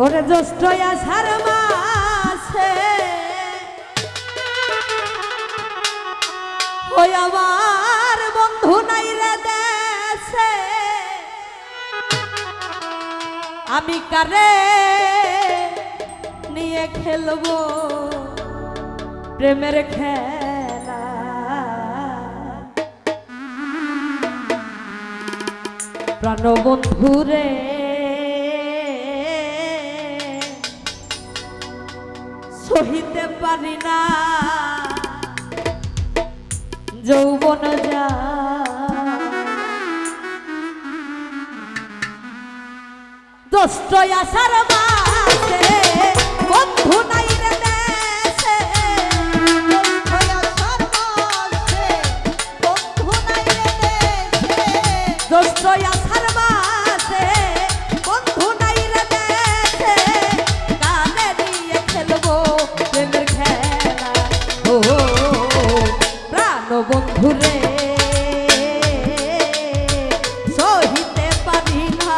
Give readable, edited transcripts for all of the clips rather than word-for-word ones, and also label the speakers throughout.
Speaker 1: ওরে জ্যৈষ্ঠ আষাঢ় মাসে ওই আমার বন্ধু নাই রে দেশে আমি কারে নিয়ে খেলবো প্রেমের খেলা প্রাণবন্ধু রে সহিতে পারি না যৌবন যা জ্যৈষ্ঠ আষাঢ় মাসে বন্ধু নাই রে দেশে জ্যৈষ্ঠ আষাঢ় মাসে বন্ধু নাই রে দেশে কানে নিয়ে খেলবো প্রেমের খেলা ও প্রাণ বন্ধু রে সহিতে পারি না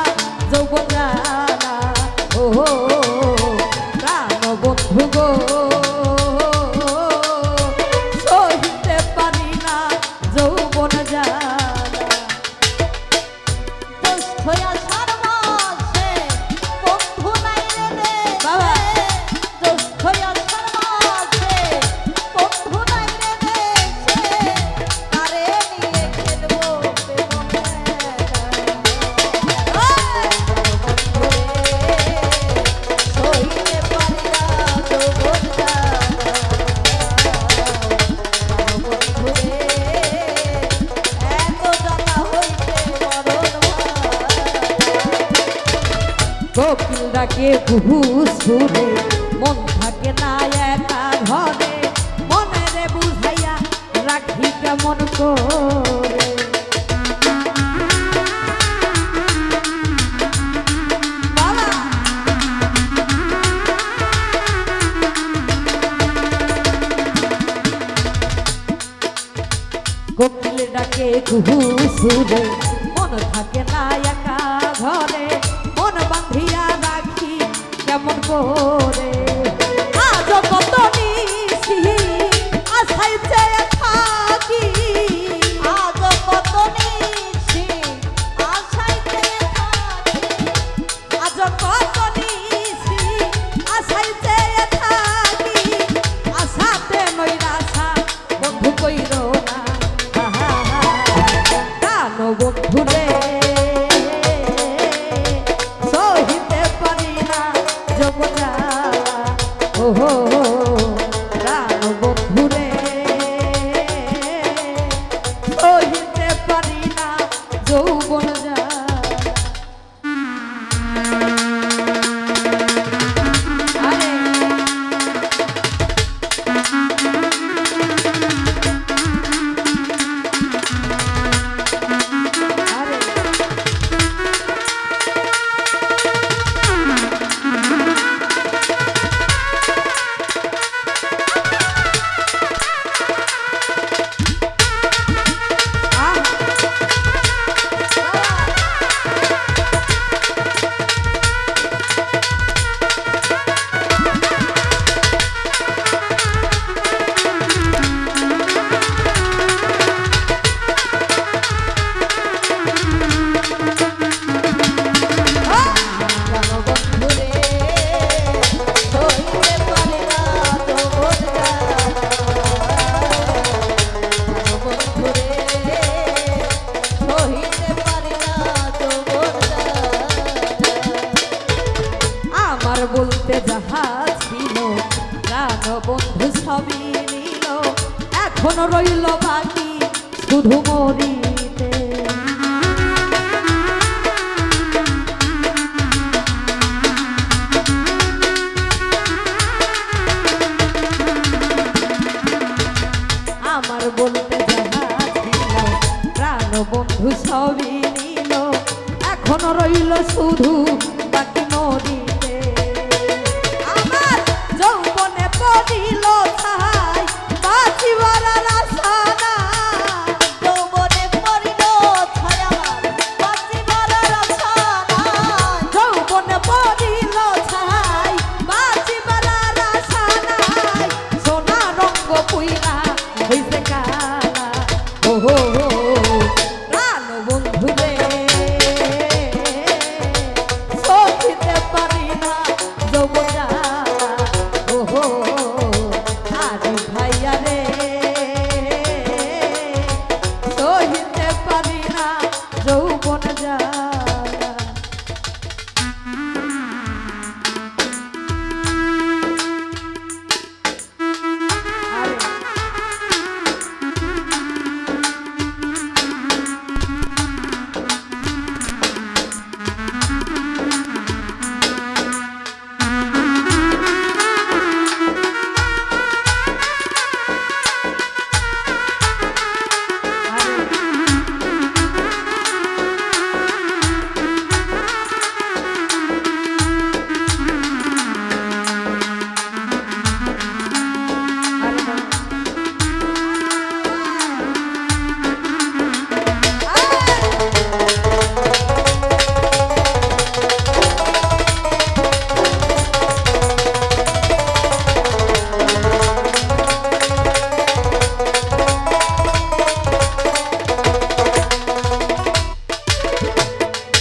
Speaker 1: যৌবন জানা ও প্রাণ বন্ধু গো সহিতে পারি না যৌবন জানা কোকিল ডাকে কুহু সুরে মন থাকে না একা ঘরে মনে রে বুঝাইয়া রাখি কেমন করে কোকিল ডাকে কুহু সুরে মন থাকে না একা ঘরে মন বাঁধিয়া রাখি কেমন করে আজ কত নিশি আশায় চেয়ে থাকি আজ কত নিশি আশায় চেয়ে থাকি আজ কত নিশি আশায় চেয়ে থাকি আশাতে নৈরাশা বন্ধু কইর না প্রাণ বন্ধু রে ওহো প্রাণ বন্ধু রে সহিতে পারি না যৌবন যা বলতে যাহা ছিল প্রাণ বন্ধু সবই নিল এখনো রইল বাকি শুধু মরিতে আমার বলতে যাহা ছিল প্রাণ বন্ধু সবই নিল এখনো রইল শুধু বাকি মরিতে যৌবনে পড়িল ছাই বাঁচিবার আশা না যৌবনে পড়িল ছাই আমার বাঁচিবার আশা না যৌবনে পড়িল ছাই পুইরা হইছে কালা ওহো প্রাণ বন্ধু রে সহিতে পারি না যৌবন জ্বালা ওহো আরে ভাইয়া রে সহিতে পারি না যৌবন জ্বালা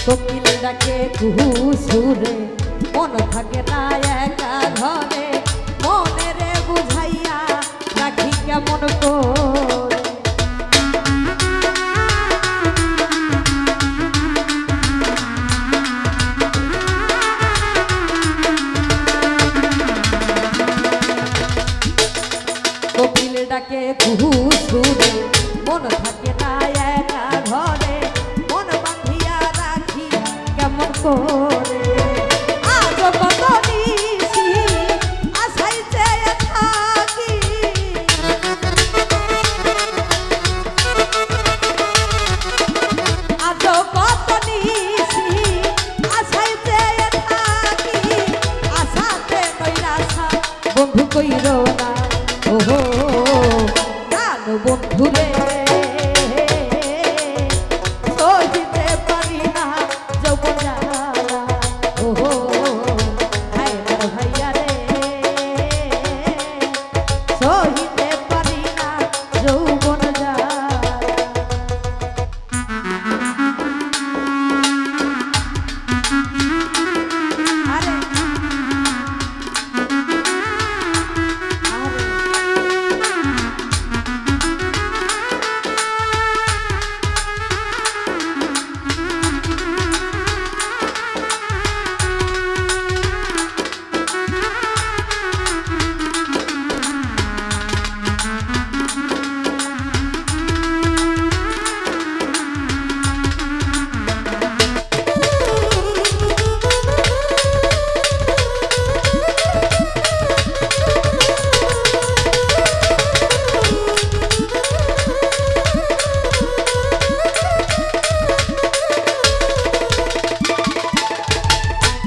Speaker 1: কোকিল ডাকে কুহু সুরে মন থাকে না একা ঘরে মনে রে বুঝাইয়া রাখি কেমন করে কোকিল ডাকে কুহু সুরে মন থাকে না একা ঘরে মন বাঁধিয়া রাখি কেমন করে আজ কত নিশি আশাই চেয়ে থাকি আজ কত নিশি আশাই চেয়ে থাকি আশাতে নৈরাশা বন্ধু কইর না ওহো প্রাণ বন্ধু রে সহিতে পারি না যৌবন জ্বালা ওহো হায়দার ভাইয়া রে সহিতে পারি না যৌবন জ্বালা আরে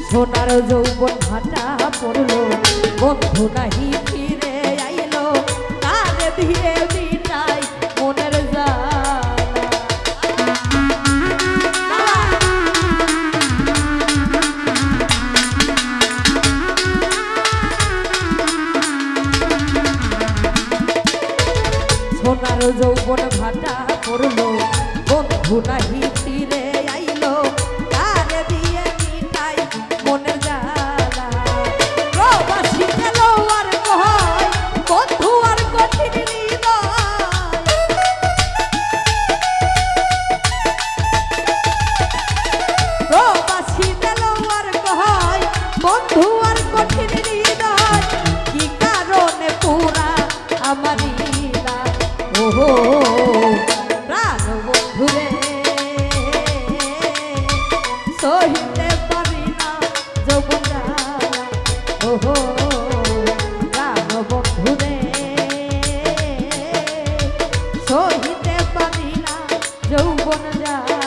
Speaker 1: সোনার যৌবন ভাটা পড়লো বন্ধু নাহি ফিরে আইলো তারে দিয়ে মিটাই মনের সোনার যৌবন ভাটা পড়লো বন্ধু নাহি ফিরে আইলো তারে দিয়ে মিটাই মনের জ্বালা প্রবাসী গেল আর কয় বন্ধু আর কঠিন হৃদয় প্রবাসী গেল আর কয় বন্ধু আর কঠিন হৃদয় কি কারণে পুরা আমার ওহো প্রাণ বন্ধু রে সহিতে পারি না যৌবন জ্বালা ওহো প্রাণ বন্ধু রে সহিতে পারি না যৌবন জ্বালা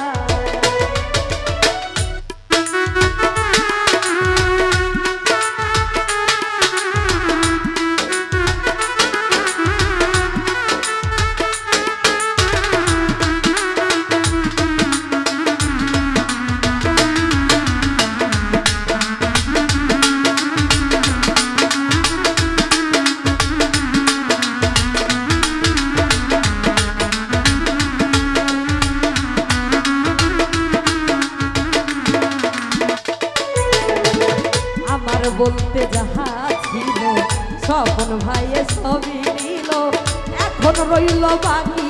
Speaker 1: রইল বাকি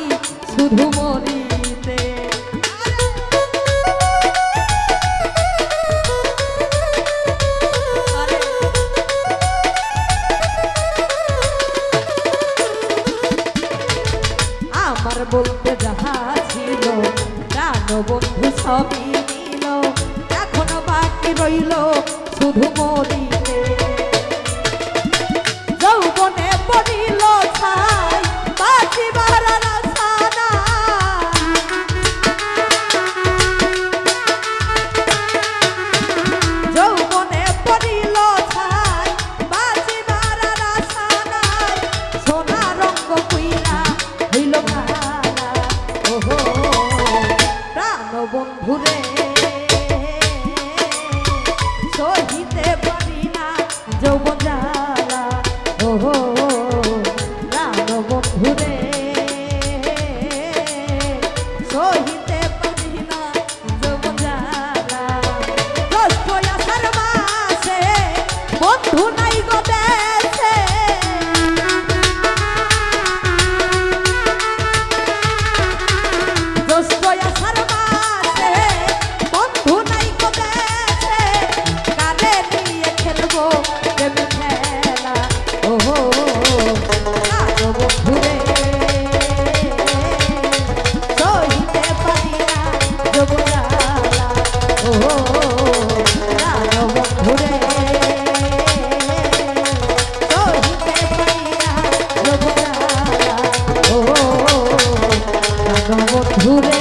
Speaker 1: শুধু মরিতে। আমার বলতে যাহা ছিল প্রাণ বন্ধু সবই নিল, এখনো বাকি রইল শুধু মরিতে। যৌবনে পড়িল ছাই বাঁচিবার আশা নাই, যৌবনে পড়িল ছাই বাঁচিবার আশা নাই, সোনা রঙ্গ পুইরা হইল কালা। ওহো প্রাণ বন্ধুরে সহিতে পারি না যৌবন জ্বালা। ওহো প্রাণ বন্ধুরে সহিতে পারি না যৌবন জ্বালা। জ্যৈষ্ঠ আষাঢ় মাসে বন্ধু নাই গো দেশে, জ্যৈষ্ঠ আষাঢ় মাসে বন্ধু নাই গো দেশে, কারে নিয়ে খেলবো প্রেম খেলা। ওহো প্রাণ বন্ধুরে সহিতে পারি না যৌবন জ্বালা। ওহো প্রাণ বন্ধুরে সহিতে পারি না যৌবন জ্বালা। ওহো প্রাণ বন্ধুরে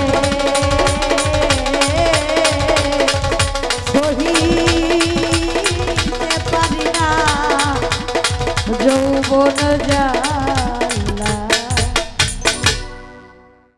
Speaker 1: সহিতে পারি না যৌবন জ্বালা।